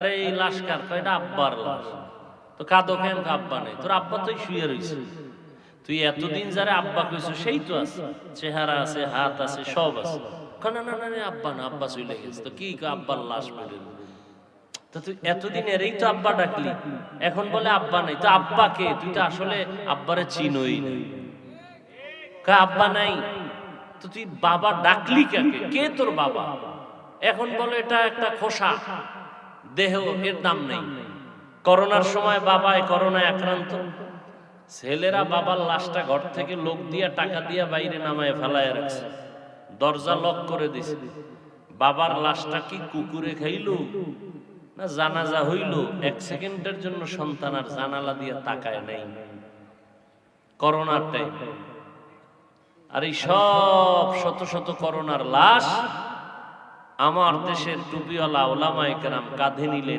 আরে এই লাশ কার? কয় এটা আব্বার লাশ। তো কাঁদো কেন? আব্বা নেই। তোর আব্বা তো শুয়ে রইছে। তুই এতদিন যারা আব্বা কইছো সেই তো আছে, চেহারা আছে, হাত আছে, সব আছে। কয় না না না না, আব্বা না, আব্বা চলে গেছে। তো কি কয় আব্বার লাশ বের? তো তুই এতদিন এরই তো আব্বা ডাকলি, এখন বলে আব্বা নাই। তো আব্বা কে? তুই তো আসলে আব্বারে চিনোই না। কয় আব্বা নাই। তো তুই বাবা ডাকলি কাকে? কে তোর বাবা? এখন বলে এটা একটা খোসা দেহ, এর দাম নেই। করোনার সময় বাবায় করোনায় আক্রান্ত, ছেলেরা বাবার লাশটা ঘর থেকে লোক দিয়া টাকা দিয়া বাইরে নামায় ফেলায় রাখছে, দরজা লক করে দিছে। বাবার লাশটা কি কুকুরে খাইলো না জানাজা হইল? এক সেকেন্ডের জন্য সন্তান আর জানালা দিয়া তাকায় নাই করোনার টাইম। আর এই সব শত শত করোনার লাশ আমার দেশের টুপিওয়ালা ওলামায়ে কেরাম কাঁধে নিলে